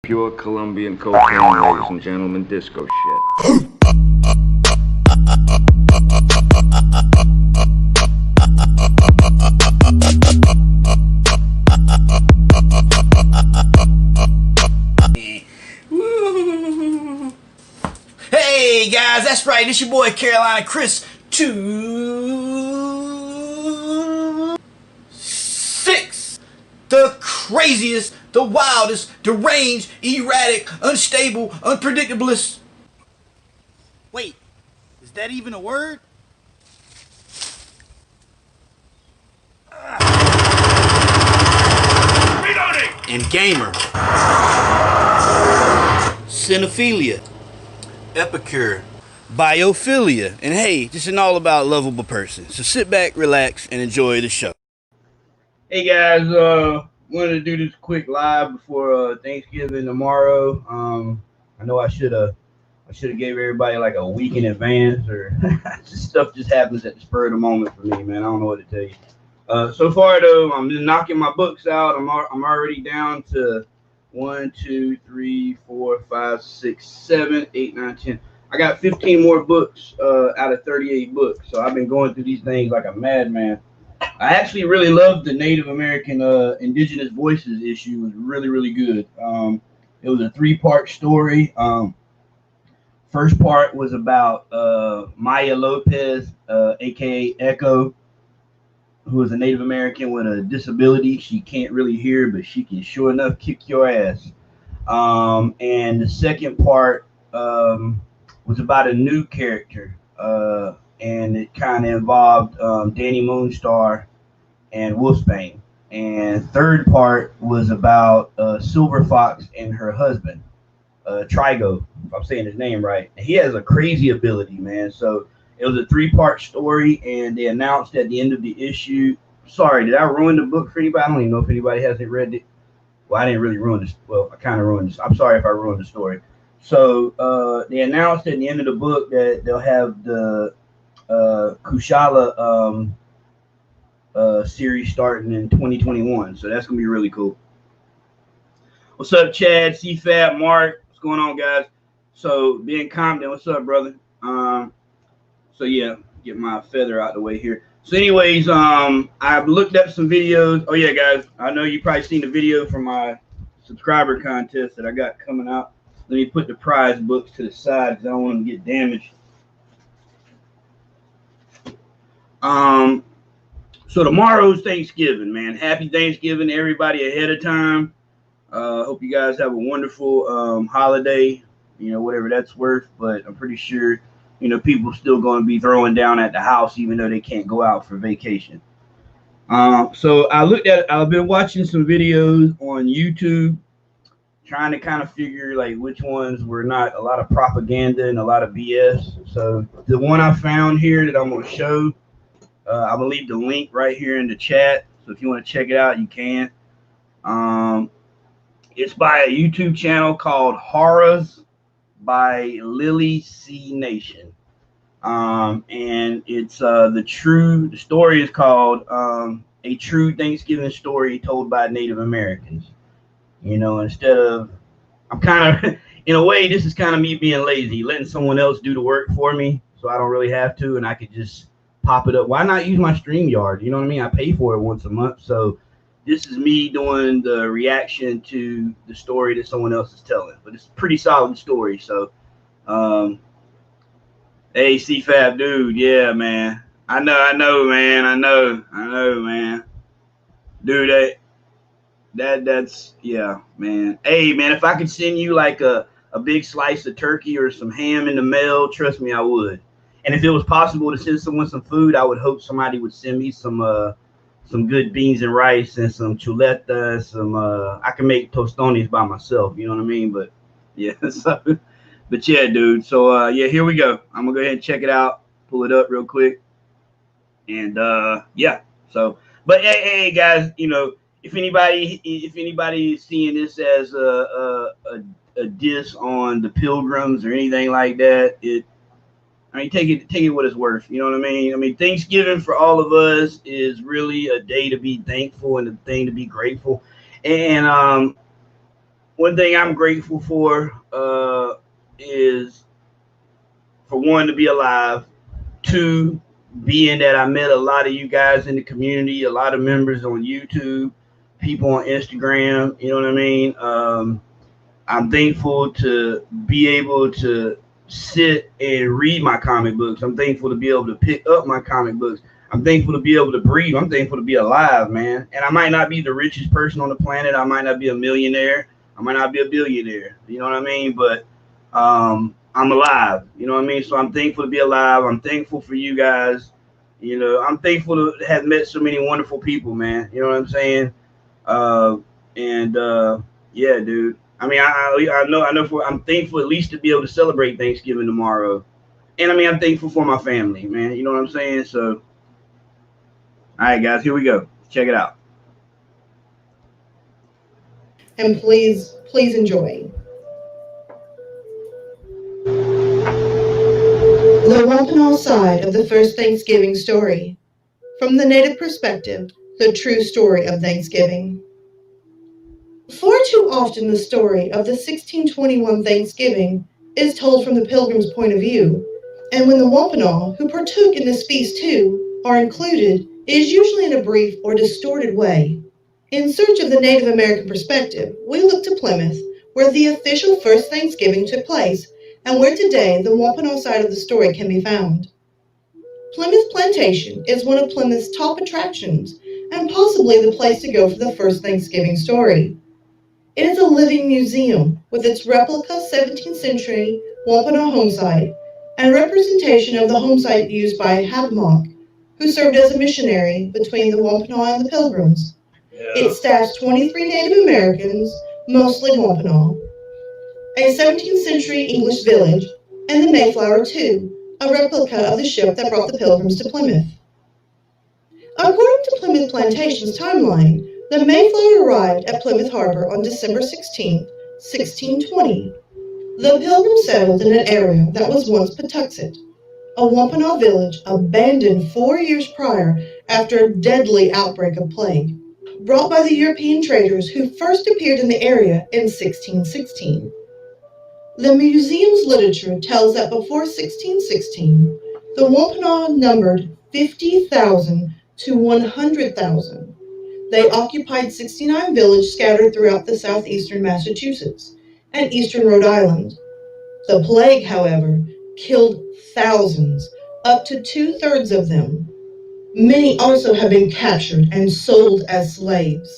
Pure Colombian cocaine, ladies and gentlemen, disco shit. Hey guys, that's right, it's your boy Carolina Chris 26. The craziest, the wildest, deranged, erratic, unstable, unpredictablest. Wait, is that even a word? Reloading! And gamer. Cinephilia. Epicure. Biophilia. And hey, just an all about lovable person. So sit back, relax, and enjoy the show. Hey guys, wanted to do this quick live before Thanksgiving tomorrow. I know I should have gave everybody like a week in advance, or stuff just happens at the spur of the moment for me, man. I don't know what to tell you. So far though, I'm just knocking my books out. I'm already down to 1, 2, 3, 4, 5, 6, 7, 8, 9, 10. I got 15 more books out of 38 books. So I've been going through these things like a madman. I actually really loved the Native American Indigenous Voices issue. It was really, really good. It was a 3-part story. First part was about Maya Lopez, aka Echo, who is a Native American with a disability. She can't really hear, but she can sure enough kick your ass. And the second part was about a new character, and it kind of involved Danny Moonstar and Wolfsbane. And third part was about Silver Fox and her husband, Trigo, if I'm saying his name right. And he has a crazy ability, man. So it was a 3-part story, and they announced at the end of the issue. Sorry, did I ruin the book for anybody? I don't even know if anybody hasn't read it. Well, I didn't really ruin this. Well, I kind of ruined this. I'm sorry if I ruined the story. So they announced at the end of the book that they'll have the Kushala series starting in 2021. So that's gonna be really cool. What's up, Chad, CFAB, Mark? What's going on, guys? So Ben Compton, what's up, brother? So yeah, get my feather out the way here. So anyways, I've looked up some videos. Oh yeah, guys, I know you probably seen the video from my subscriber contest that I got coming out. Let me put the prize books to the side because I don't want them to get damaged. So tomorrow's Thanksgiving, man. Happy Thanksgiving to everybody ahead of time. Hope you guys have a wonderful holiday, you know, whatever that's worth. But I'm pretty sure, you know, people still going to be throwing down at the house even though they can't go out for vacation. So I've been watching some videos on YouTube, trying to kind of figure like which ones were not a lot of propaganda and a lot of BS. So the one I found here that I'm going to show, I'm going to leave the link right here in the chat. So if you want to check it out, you can. It's by a YouTube channel called Horrors by Lily C Nation. And it's the story is called A True Thanksgiving Story Told by Native Americans. You know, instead of, I'm kind of, in a way, this is kind of me being lazy, letting someone else do the work for me so I don't really have to, and I could just pop it up. Why not use my StreamYard? You know what I mean? I pay for it once a month. So this is me doing the reaction to the story that someone else is telling. But it's a pretty solid story. So, hey, CFAB dude. Yeah, man. I know, man. I know, man. Dude, that's yeah, man. Hey, man, if I could send you like a big slice of turkey or some ham in the mail, trust me, I would. And if it was possible to send someone some food, I would hope somebody would send me some good beans and rice and some chuleta, some I can make tostones by myself, you know what I mean? But yeah, so, but yeah, dude. So yeah, here we go. I'm gonna go ahead and check it out, pull it up real quick. And yeah, so but hey guys, you know, if anybody is seeing this as a diss on the Pilgrims or anything like that, I mean, take it what it's worth. You know what I mean? I mean, Thanksgiving for all of us is really a day to be thankful and a thing to be grateful. And one thing I'm grateful for is for one to be alive, two being that I met a lot of you guys in the community, a lot of members on YouTube, people on Instagram. You know what I mean? I'm thankful to be able to sit and read my comic books. I'm thankful to be able to pick up my comic books. I'm thankful to be able to breathe. I'm thankful to be alive, man. And I might not be the richest person on the planet. I might not be a millionaire. I might not be a billionaire. You know what I mean? But I'm alive. You know what I mean? So I'm thankful to be alive. I'm thankful for you guys. You know, I'm thankful to have met so many wonderful people, man. You know what I'm saying? And yeah, dude. I mean, I'm thankful at least to be able to celebrate Thanksgiving tomorrow. And I mean, I'm thankful for my family, man. You know what I'm saying? So, all right, guys, here we go. Check it out. And please enjoy. The Wampanoag side of the first Thanksgiving story. From the Native perspective, the true story of Thanksgiving. Far too often the story of the 1621 Thanksgiving is told from the Pilgrim's point of view, and when the Wampanoag, who partook in this feast too, are included, it is usually in a brief or distorted way. In search of the Native American perspective, we look to Plymouth, where the official first Thanksgiving took place, and where today the Wampanoag side of the story can be found. Plymouth Plantation is one of Plymouth's top attractions, and possibly the place to go for the first Thanksgiving story. It is a living museum with its replica 17th century Wampanoag home site and representation of the home site used by Happemock, who served as a missionary between the Wampanoag and the Pilgrims. It staffs 23 Native Americans, mostly Wampanoag, a 17th century English village, and the Mayflower II, a replica of the ship that brought the Pilgrims to Plymouth. According to Plymouth Plantation's timeline, the Mayflower arrived at Plymouth Harbor on December 16, 1620. The Pilgrims settled in an area that was once Patuxet, a Wampanoag village abandoned 4 years prior after a deadly outbreak of plague, brought by the European traders who first appeared in the area in 1616. The museum's literature tells that before 1616, the Wampanoag numbered 50,000 to 100,000. They occupied 69 villages scattered throughout the southeastern Massachusetts and eastern Rhode Island. The plague, however, killed thousands, up to 2/3 of them. Many also have been captured and sold as slaves.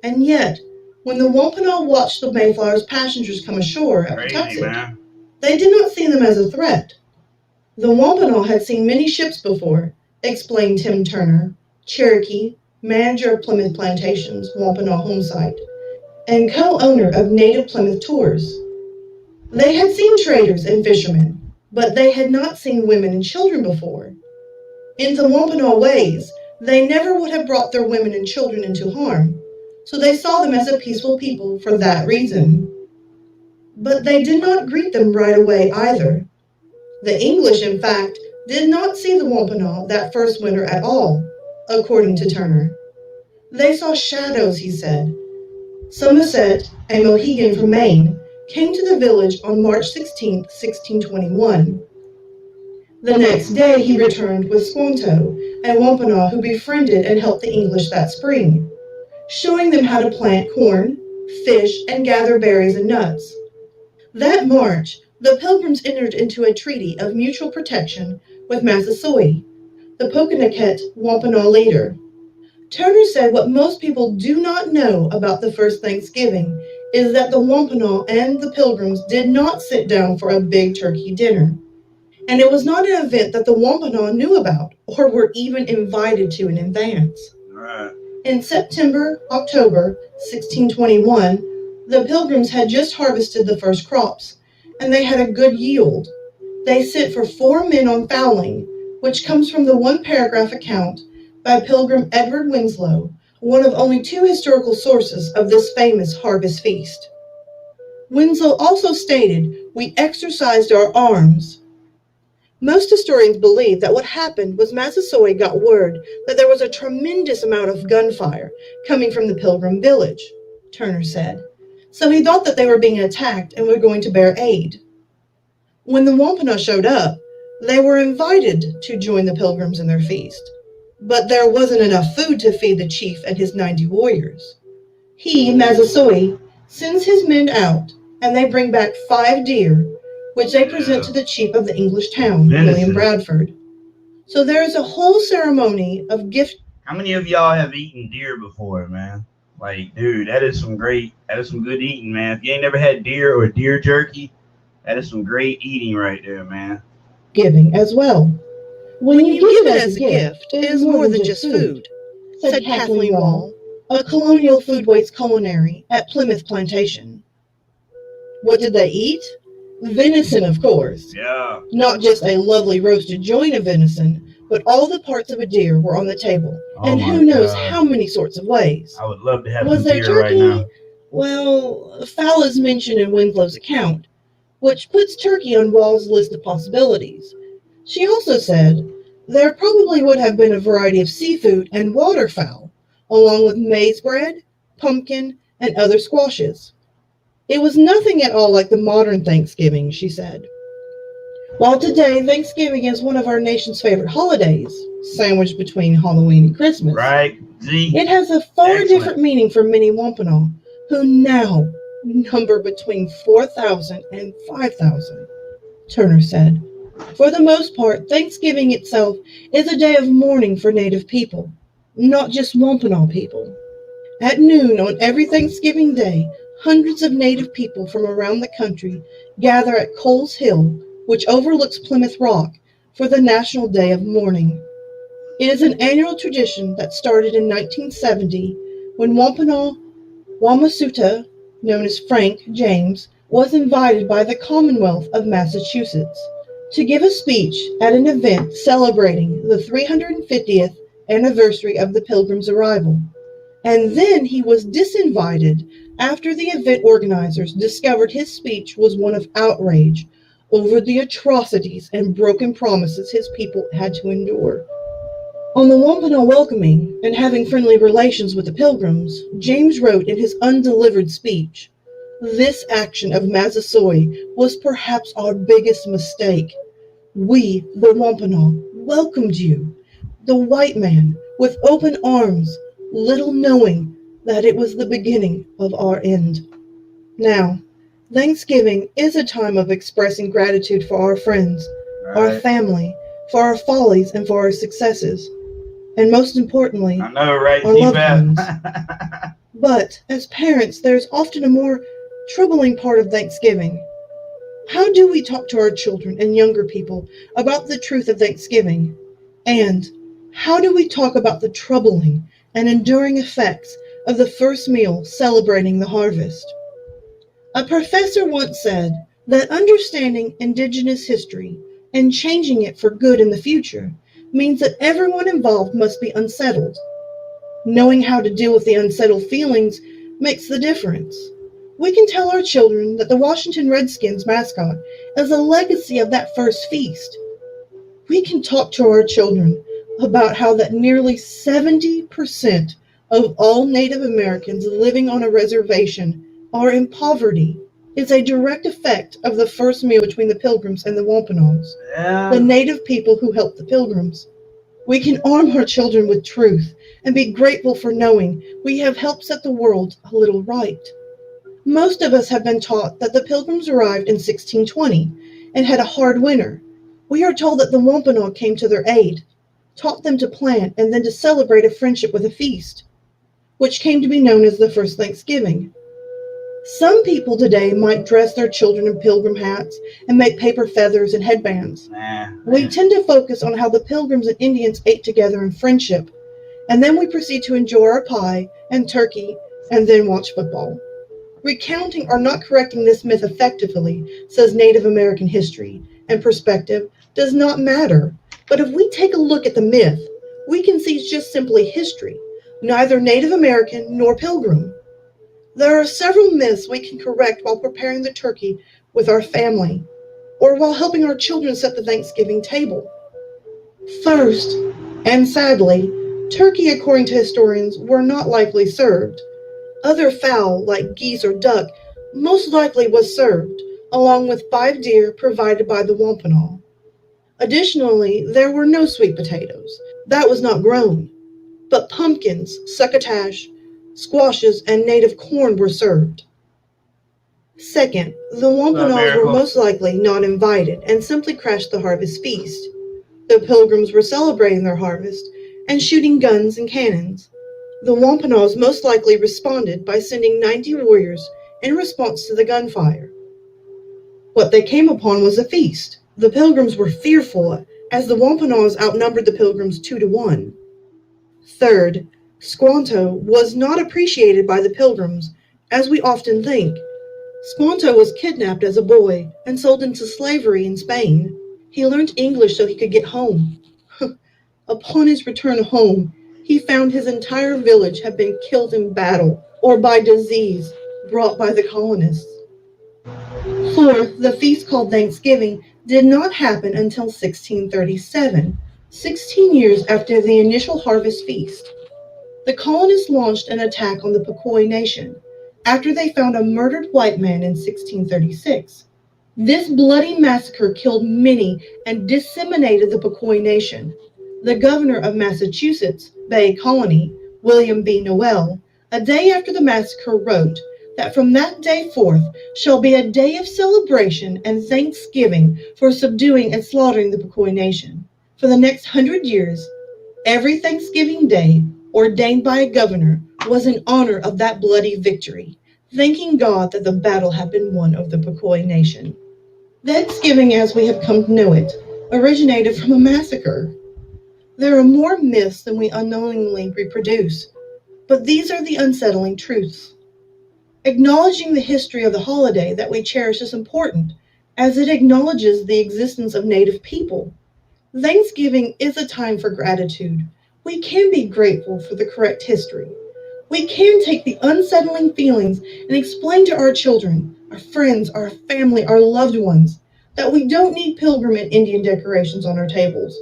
And yet, when the Wampanoag watched the Mayflower's passengers come ashore at Patuxet, they did not see them as a threat. The Wampanoag had seen many ships before, explained Tim Turner, Cherokee, manager of Plymouth Plantation's Wampanoag home site, and co-owner of Native Plymouth Tours. They had seen traders and fishermen, but they had not seen women and children before. In the Wampanoag ways, they never would have brought their women and children into harm, so they saw them as a peaceful people for that reason. But they did not greet them right away either. The English, in fact, did not see the Wampanoag that first winter at all, according to Turner. They saw shadows, he said. Somerset, a Mohegan from Maine, came to the village on March 16, 1621. The next day he returned with Squanto, a Wampanoag who befriended and helped the English that spring, showing them how to plant corn, fish, and gather berries and nuts. That March, the Pilgrims entered into a treaty of mutual protection with Massasoit, the Pokanoket Wampanoag leader. Turner said what most people do not know about the first Thanksgiving is that the Wampanoag and the Pilgrims did not sit down for a big turkey dinner. And it was not an event that the Wampanoag knew about or were even invited to in advance. Right. In September, October 1621, the Pilgrims had just harvested the first crops, and they had a good yield. They sent for 4 men on fowling, which comes from the one-paragraph account by Pilgrim Edward Winslow, one of only 2 historical sources of this famous harvest feast. Winslow also stated, "We exercised our arms." Most historians believe that what happened was Massasoit got word that there was a tremendous amount of gunfire coming from the Pilgrim village, Turner said. so he thought that they were being attacked and were going to bear aid. When the Wampanoag showed up, they were invited to join the Pilgrims in their feast, but there wasn't enough food to feed the chief and his 90 warriors. He, Massasoit, sends his men out, and they bring back 5 deer, which they present to the chief of the English town, William Bradford. So there is a whole ceremony of gift. How many of y'all have eaten deer before, man? Like, dude, that is some good eating, man. If you ain't never had deer or deer jerky, that is some great eating right there, man. Giving as well. When you give it as a gift, it is more than just food, said Kathleen Wall, a colonial food waste culinary at Plymouth Plantation. What did they eat? Venison, of course. Yeah. Not just a lovely roasted joint of venison, but all the parts of a deer were on the table, and who knows how many sorts of ways. I would love to have Was some there deer turkey? right now. Well, fowl is mentioned in Winslow's account, which puts turkey on Wall's list of possibilities. She also said there probably would have been a variety of seafood and waterfowl, along with maize bread, pumpkin, and other squashes. It was nothing at all like the modern Thanksgiving, she said. While today Thanksgiving is one of our nation's favorite holidays, sandwiched between Halloween and Christmas, Right, Z? it has a far different meaning for many Wampanoag, who now number between 4,000 and 5,000, Turner said. For the most part, Thanksgiving itself is a day of mourning for Native people, not just Wampanoag people. At noon on every Thanksgiving Day, hundreds of Native people from around the country gather at Coles Hill, which overlooks Plymouth Rock, for the National Day of Mourning. It is an annual tradition that started in 1970 when Wampanoag Wamasuta, known as Frank James, was invited by the Commonwealth of Massachusetts to give a speech at an event celebrating the 350th anniversary of the Pilgrims' arrival. And then he was disinvited after the event organizers discovered his speech was one of outrage over the atrocities and broken promises his people had to endure. On the Wampanoag welcoming and having friendly relations with the Pilgrims, James wrote in his undelivered speech, "This action of Massasoit was perhaps our biggest mistake. We, the Wampanoag, welcomed you, the white man, with open arms, little knowing that it was the beginning of our end." Now, Thanksgiving is a time of expressing gratitude for our friends, our family, for our follies and for our successes, and most importantly, I know, right? our loved ones. But as parents, there's often a more troubling part of Thanksgiving. How do we talk to our children and younger people about the truth of Thanksgiving? And how do we talk about the troubling and enduring effects of the first meal celebrating the harvest? A professor once said that understanding Indigenous history and changing it for good in the future means that everyone involved must be unsettled. Knowing how to deal with the unsettled feelings makes the difference. We can tell our children that the Washington Redskins mascot is a legacy of that first feast. We can talk to our children about how that nearly 70% of all Native Americans living on a reservation are in poverty is a direct effect of the first meal between the Pilgrims and the Wampanoags, the Native people who helped the Pilgrims. We can arm our children with truth and be grateful for knowing we have helped set the world a little right. Most of us have been taught that the Pilgrims arrived in 1620 and had a hard winter. We are told that the Wampanoag came to their aid, taught them to plant and then to celebrate a friendship with a feast, which came to be known as the first Thanksgiving. Some people today might dress their children in pilgrim hats and make paper feathers and headbands. We tend to focus on how the Pilgrims and Indians ate together in friendship, and then we proceed to enjoy our pie and turkey and then watch football. Recounting or not correcting this myth effectively, says Native American history, and perspective does not matter. But if we take a look at the myth, we can see it's just simply history, neither Native American nor Pilgrim. There are several myths we can correct while preparing the turkey with our family, or while helping our children set the Thanksgiving table. First, and sadly, turkey, according to historians, were not likely served. Other fowl, like geese or duck, most likely was served, along with 5 deer provided by the Wampanoag. Additionally, there were no sweet potatoes. That was not grown, but pumpkins, succotash, squashes, and native corn were served. Second, the Wampanoags were most likely not invited and simply crashed the harvest feast. The Pilgrims were celebrating their harvest and shooting guns and cannons. The Wampanoags most likely responded by sending 90 warriors in response to the gunfire. What they came upon was a feast. The Pilgrims were fearful, as the Wampanoags outnumbered the Pilgrims 2 to 1. Third, Squanto was not appreciated by the Pilgrims, as we often think. Squanto was kidnapped as a boy and sold into slavery in Spain. He learned English so he could get home. Upon his return home, he found his entire village had been killed in battle or by disease brought by the colonists. Fourth, the feast called Thanksgiving did not happen until 1637, 16 years after the initial harvest feast. The colonists launched an attack on the Pequot Nation after they found a murdered white man in 1636. This bloody massacre killed many and disseminated the Pequot Nation. The governor of Massachusetts Bay Colony, William B. Noel, a day after the massacre wrote that from that day forth shall be a day of celebration and thanksgiving for subduing and slaughtering the Pequot Nation. For the next 100 years, every Thanksgiving Day, ordained by a governor, was in honor of that bloody victory, thanking God that the battle had been won over the Pequot Nation. Thanksgiving, as we have come to know it, originated from a massacre. There are more myths than we unknowingly reproduce, but these are the unsettling truths. Acknowledging the history of the holiday that we cherish is important, as it acknowledges the existence of Native people. Thanksgiving is a time for gratitude. We can be grateful for the correct history. We can take the unsettling feelings and explain to our children, our friends, our family, our loved ones, that we don't need Pilgrim and Indian decorations on our tables.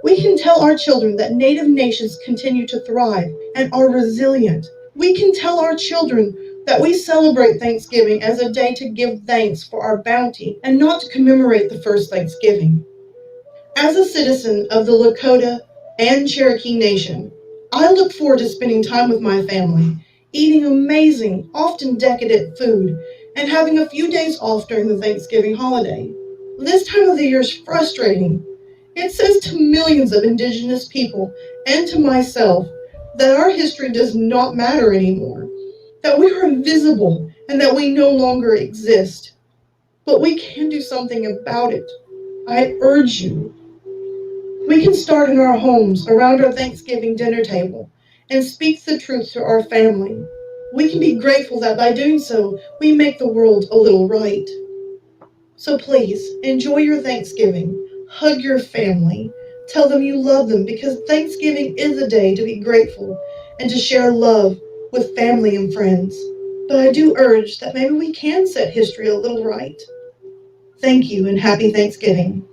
We can tell our children that Native nations continue to thrive and are resilient. We can tell our children that we celebrate Thanksgiving as a day to give thanks for our bounty and not to commemorate the first Thanksgiving. As a citizen of the Lakota and Cherokee Nation, I look forward to spending time with my family, eating amazing, often decadent food, and having a few days off during the Thanksgiving holiday. This time of the year is frustrating. It says to millions of indigenous people and to myself that our history does not matter anymore, that we are invisible and that we no longer exist. But we can do something about it. I urge you. We can start in our homes, around our Thanksgiving dinner table, and speak the truth to our family. We can be grateful that by doing so, we make the world a little right. So please, enjoy your Thanksgiving. Hug your family. Tell them you love them, because Thanksgiving is a day to be grateful and to share love with family and friends. But I do urge that maybe we can set history a little right. Thank you and happy Thanksgiving.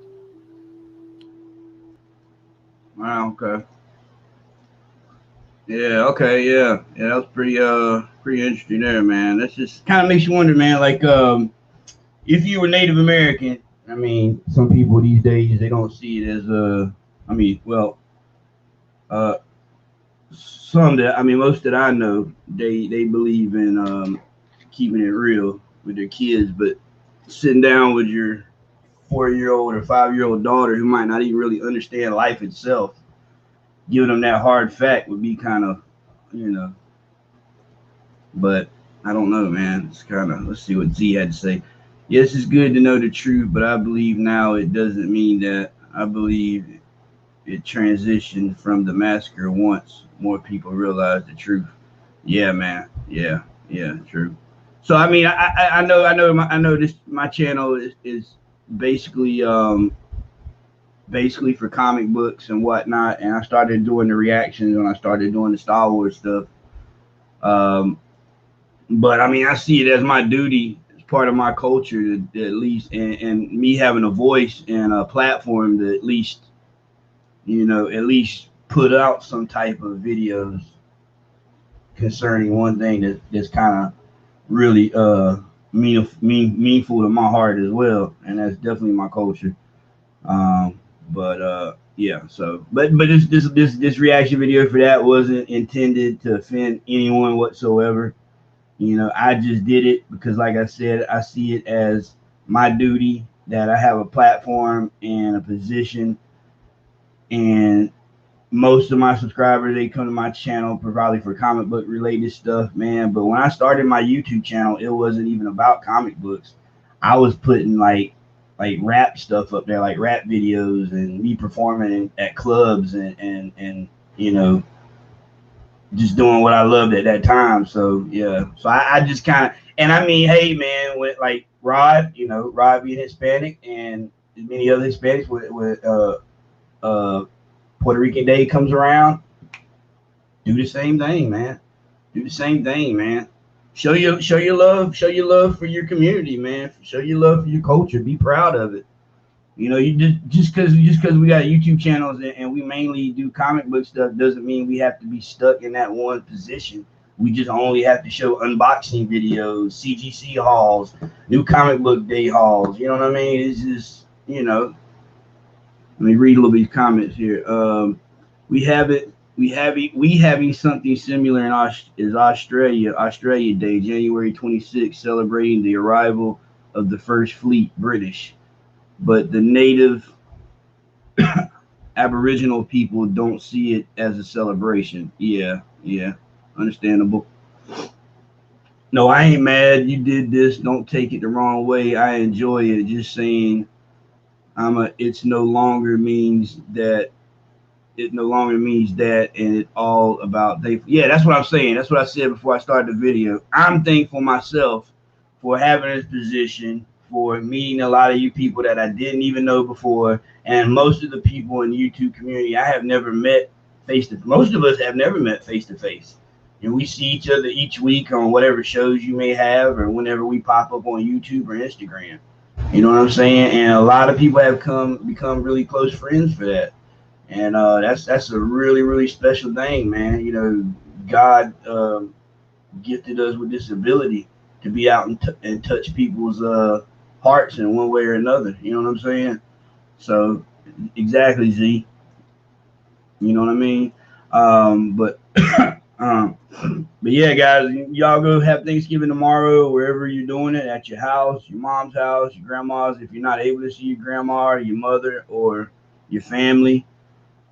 Wow, okay. Yeah, okay, yeah. That was pretty interesting there, man. That's just kind of makes you wonder, man, like if you were Native American, I mean, some people these days they don't see it as I mean, well, uh some that I mean most that I know, they believe in keeping it real with their kids, but sitting down with your 4-year-old or 5-year-old daughter who might not even really understand life itself, giving them that hard fact would be kind of, you know, but I don't know, man. It's kind of, let's see what Z had to say. Yes, it's good to know the truth, but I believe now it doesn't mean that. I believe it transitioned from the massacre once more people realize the truth. Yeah, man. Yeah, true. So I mean, I know this. My channel is basically basically for comic books and whatnot, and I started doing the reactions when I started doing the Star Wars stuff. Um, but I mean, I see it as my duty, as part of my culture, to at least, and me having a voice and a platform to at least, at least put out some type of videos concerning one thing that's kind of really meaningful to my heart as well, and that's definitely my culture. But yeah. So, but this reaction video for that wasn't intended to offend anyone whatsoever. You know, I just did it because, like I said, I see it as my duty that I have a platform and a position, and most of my subscribers, they come to my channel probably for comic book related stuff, man. But when I started my YouTube channel, it wasn't even about comic books. I was putting like rap stuff up there, like rap videos, and me performing at clubs, and you know, just doing what I loved at that time. So yeah, so I just kind of, and I mean, hey man, with like Rod, you know, Rod being Hispanic and many other Hispanics with uh Puerto Rican Day comes around, do the same thing, man. Do the same thing, man. Show your love for your community, man. Show your love for your culture. Be proud of it. You know, you just because we got YouTube channels and we mainly do comic book stuff doesn't mean we have to be stuck in that one position. We just only have to show unboxing videos, CGC hauls, new comic book day hauls. You know what I mean? It's just, you know. Let me read a little bit of comments here. We have it. We having something similar in is Australia Day, January 26th, celebrating the arrival of the first fleet British. But the native Aboriginal people don't see it as a celebration. Yeah, yeah, understandable. No, I ain't mad. You did this. Don't take it the wrong way. I enjoy it. Just saying, It's no longer means that. It no longer means that, and it's all about they. Yeah, that's what I'm saying. That's what I said before I started the video. I'm thankful myself for having this position, for meeting a lot of you people that I didn't even know before, and most of the people in the YouTube community I have never met face to. Most of us have never met face to face, and we see each other each week on whatever shows you may have, or whenever we pop up on YouTube or Instagram. You know what I'm saying? And a lot of people have become really close friends for that, and that's a really special thing, man. You know, God gifted us with this ability to be out and touch people's hearts in one way or another. You know what I'm saying? So exactly, Z. You know what I mean? But but yeah, guys, y'all go have Thanksgiving tomorrow, wherever you're doing it, at your house, your mom's house, your grandma's. If you're not able to see your grandma or your mother or your family,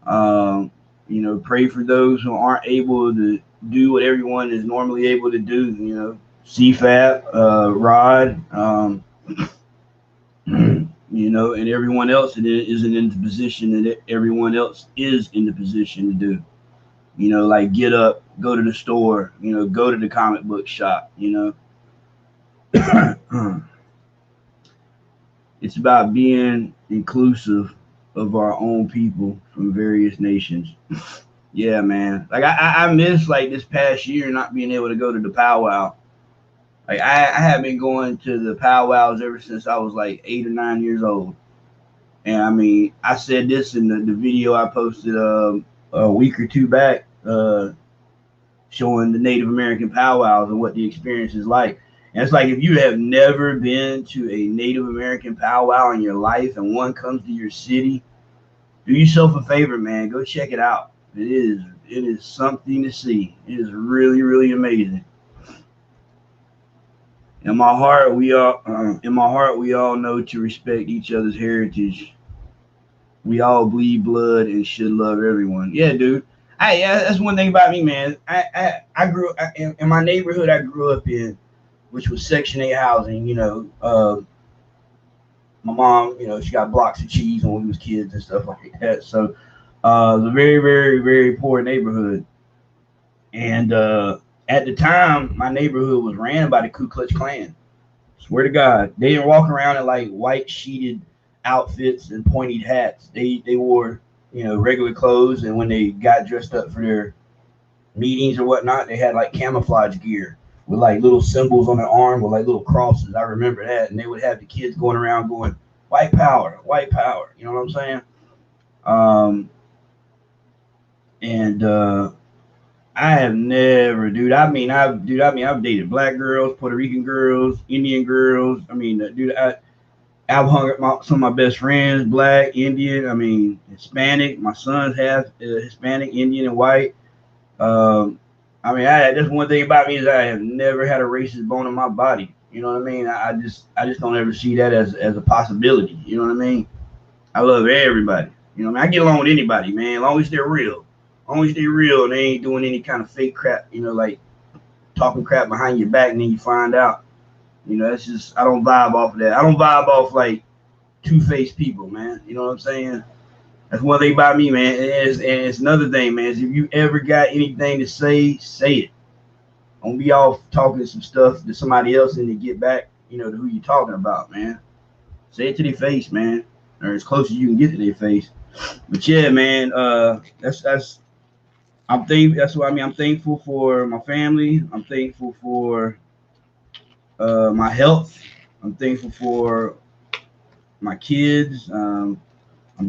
um, you know, pray for those who aren't able to do what everyone is normally able to do. You know, CFAP, Rod, you know, and everyone else that isn't in the position that everyone else is in the position to do. You know, like get up, go to the store, you know, go to the comic book shop, you know. It's about being inclusive of our own people from various nations. Yeah, man. Like I miss like this past year not being able to go to the powwow. Like I have been going to the powwows ever since I was like 8 or 9 years old. And I mean, I said this in the video I posted a week or two back, showing the Native American powwows and what the experience is like. And it's like if you have never been to a Native American powwow in your life and one comes to your city, do yourself a favor, man. Go check it out. It is something to see. It is really amazing. In my heart we all know to respect each other's heritage. We all bleed blood and should love everyone. Yeah, dude. Yeah, that's one thing about me, man. I grew in my neighborhood I grew up in, which was Section 8 housing. You know, my mom, you know, she got blocks of cheese when we was kids and stuff like that. So it was a very poor neighborhood. And at the time, my neighborhood was ran by the Ku Klux Klan. Swear to God, they didn't walk around in like white sheeted outfits and pointed hats. They wore, you know, regular clothes, and when they got dressed up for their meetings or whatnot, they had like camouflage gear with like little symbols on their arm with like little crosses. I remember that, and they would have the kids going around going white power, white power. You know what I'm saying? And I have never, dude. I've dated black girls, Puerto Rican girls, Indian girls. Dude, I've hung with some of my best friends, black, Indian. Hispanic. My son's half Hispanic, Indian, and white. Um, that's one thing about me is I have never had a racist bone in my body. You know what I mean? I just don't ever see that as a possibility. You know what I mean? I love everybody. You know what I mean? I get along with anybody, man, as long as they're real. As long as they're real and they ain't doing any kind of fake crap, like talking crap behind your back and then you find out. That's just I don't vibe off of that. I don't vibe off like two-faced people, man. You know what I'm saying? That's one thing about me, man. And it's another thing, man. Is if you ever got anything to say it. Don't be off talking some stuff to somebody else and to get back, to who you talking about, man. Say it to their face, man, or as close as you can get to their face. But yeah, man, that's that's what I mean. I'm thankful for my family. I'm thankful for my health. I'm thankful for my kids. I'm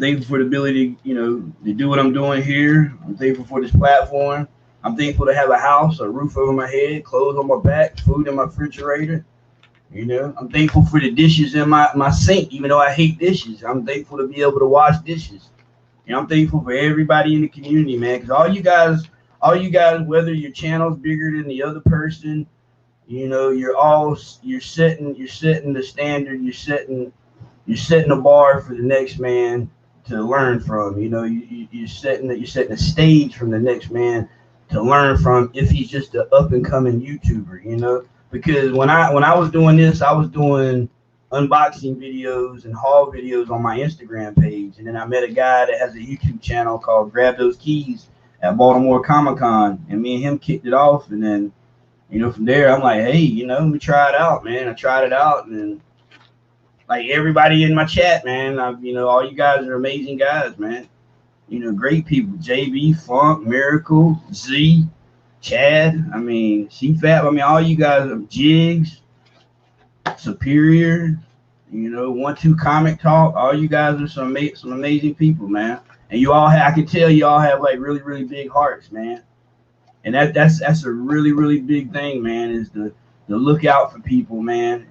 thankful for the ability, to do what I'm doing here. I'm thankful for this platform. I'm thankful to have a house, a roof over my head, clothes on my back, food in my refrigerator. I'm thankful for the dishes in my sink, even though I hate dishes. I'm thankful to be able to wash dishes. I'm thankful for everybody in the community, man, because all you guys, whether your channel's bigger than the other person, you're setting the standard, you're setting the bar for the next man to learn from. You're setting the stage from the next man to learn from if he's just an up and coming YouTuber. Because when I was doing this, I was doing unboxing videos and haul videos on my Instagram page, and then I met a guy that has a YouTube channel called Grab Those Keys at Baltimore Comic Con, and me and him kicked it off, and then from there I'm like, hey, let me try it out, man. I tried it out, and like everybody in my chat, man, all you guys are amazing guys, man. Great people. JB, Funk, Miracle, Z, Chad. CFAP. All you guys are Jigs, Superior. 1-2 Comic Talk. All you guys are some amazing people, man. And I can tell you all have like really, really big hearts, man. And that's a really, really big thing, man. Is the look out for people, man.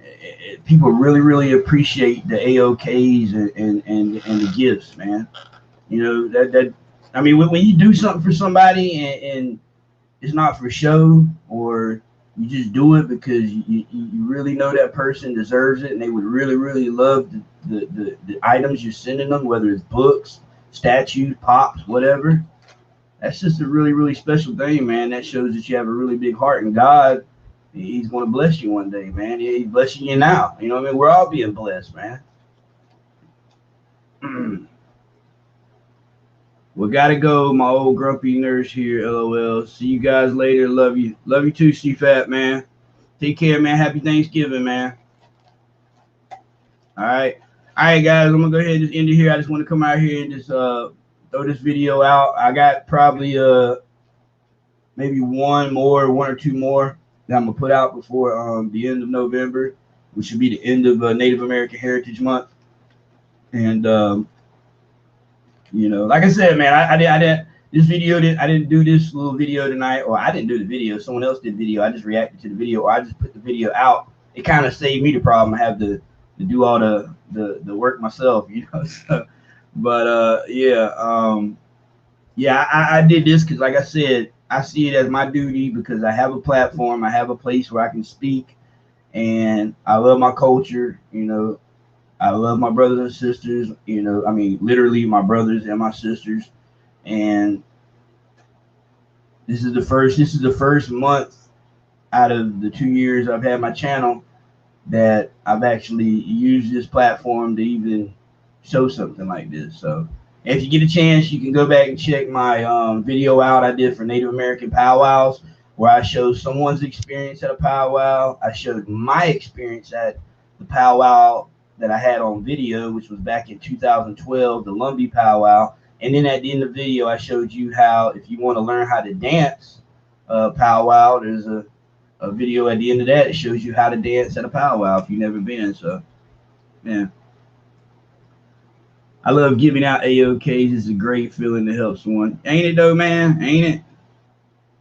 People really, really appreciate the AOKs and the gifts, man. When you do something for somebody and it's not for show, or you just do it because you really know that person deserves it and they would really, really love the items you're sending them, whether it's books, statues, pops, whatever. That's just a really, really special thing, man. That shows that you have a really big heart, and God, He's going to bless you one day, man. He's blessing you now. We're all being blessed, man. We gotta go. My old grumpy nurse here. LOL. See you guys later. Love you. Love you too, CFAT, man. Take care, man. Happy Thanksgiving, man. All right, guys. I'm gonna go ahead and just end it here. I just want to come out here and just throw this video out. I got probably maybe one or two more that I'm gonna put out before the end of November, which should be the end of Native American Heritage Month. And like I said, man, I didn't do this little video tonight, or I didn't do the video. Someone else did the video. I just reacted to the video, or I just put the video out. It kind of saved me the problem. I have to do all the work myself, So, but I did this because, like I said, I see it as my duty because I have a platform. I have a place where I can speak, and I love my culture. I love my brothers and sisters, literally my brothers and my sisters. And this is the first month out of the 2 years I've had my channel that I've actually used this platform to even show something like this. So if you get a chance, you can go back and check my video out I did for Native American powwows, where I showed someone's experience at a powwow. I showed my experience at the powwow that I had on video, which was back in 2012, the Lumbee powwow. And then at the end of the video, I showed you how, if you want to learn how to dance powwow, there's a video at the end of that. It shows you how to dance at a powwow if you've never been. So, yeah. I love giving out AOKs. It's a great feeling to help someone. Ain't it though, man? Ain't it?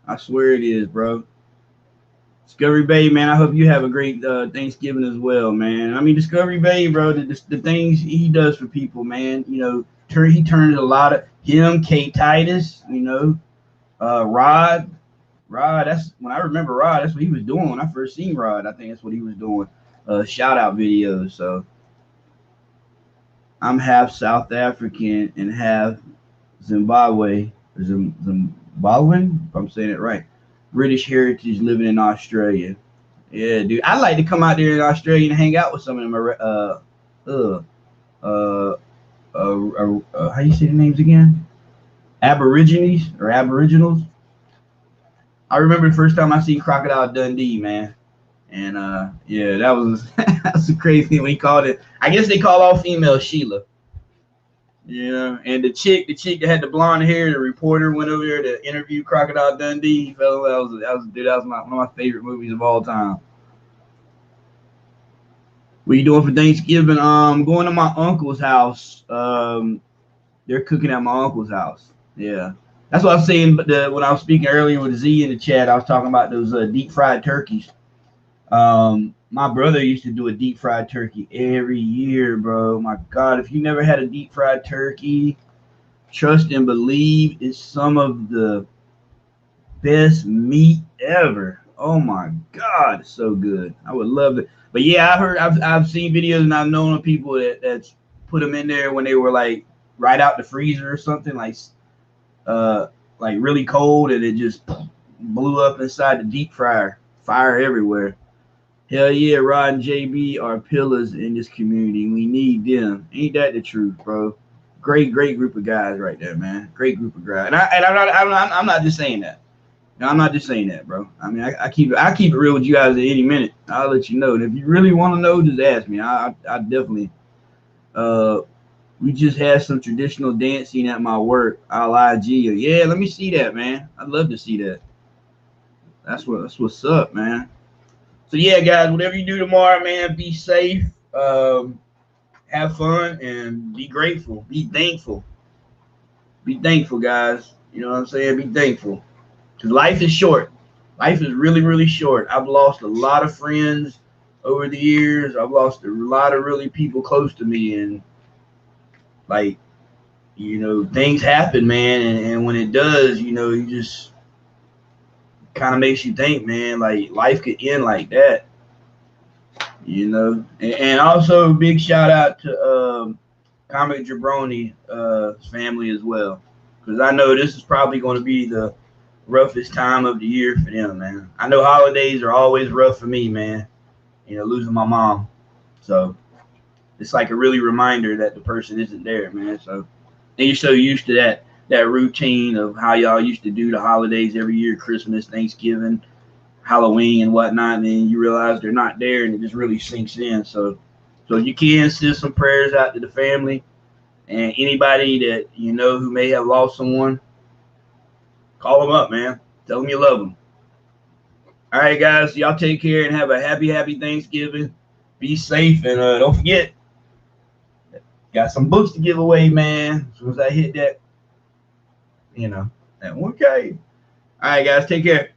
I swear it is, bro. Discovery Bay, man. I hope you have a great Thanksgiving as well, man. I mean, Discovery Bay, bro. The things he does for people, man. You know, he turned a lot of him, K Titus. You know, Rod. Rod. That's when I remember Rod. That's what he was doing when I first seen Rod. I think that's what he was doing. Shout out videos. So I'm half South African and half Zimbabwe. Zimbabwean, if I'm saying it right. British heritage living in Australia. Yeah, dude. I'd like to come out there in Australia and hang out with some of them. How you say the names again? Aborigines or Aboriginals. I remember the first time I seen Crocodile Dundee, man. And yeah, that was that's crazy when he called it. I guess they call all females Sheila. Yeah, and the chick that had the blonde hair, the reporter went over there to interview Crocodile Dundee. He felt that was one of my favorite movies of all time. What you doing for Thanksgiving? Going to my uncle's house. They're cooking at my uncle's house. Yeah, that's what I was saying. But when I was speaking earlier with Z in the chat, I was talking about those deep fried turkeys. My brother used to do a deep fried turkey every year, bro. My God, if you never had a deep fried turkey, trust and believe it's some of the best meat ever. Oh my God, it's so good. I would love it. But yeah, I've seen videos and I've known of people that's put them in there when they were like right out the freezer or something, like really cold, and it just blew up inside the deep fryer. Fire everywhere. Hell yeah, Rod and JB are pillars in this community. We need them. Ain't that the truth, bro? Great group of guys right there, man. Great group of guys. And I'm not just saying that. No, I'm not just saying that, bro. I mean, I keep it real with you guys at any minute. I'll let you know. And if you really want to know, just ask me. I definitely. We just had some traditional dancing at my work. I'll IG. Yeah, let me see that, man. I'd love to see that. That's what's up, man. So yeah, guys, whatever you do tomorrow, man, be safe, have fun, and be grateful, be thankful. Be thankful, guys. You know what I'm saying? Be thankful. Because life is short. Life is really, really short. I've lost a lot of friends over the years. I've lost a lot of really people close to me. And like, you know, things happen, man. And when it does, you know, you just kind of makes you think, man, like life could end like that, you know. And also big shout out to Comic Jabroni family as well, because I know this is probably going to be the roughest time of the year for them, man. I know holidays are always rough for me, man, you know, losing my mom. So it's like a really reminder that the person isn't there, man. So and you're so used to that routine of how y'all used to do the holidays every year, Christmas, Thanksgiving, Halloween, and whatnot, and then you realize they're not there, and it just really sinks in. So you can send some prayers out to the family and anybody that you know who may have lost someone. Call them up, man. Tell them you love them. All right, guys, y'all take care and have a happy Thanksgiving. Be safe, and don't forget, got some books to give away, man. As soon as I hit that, you know, that 1K. All right, guys, take care.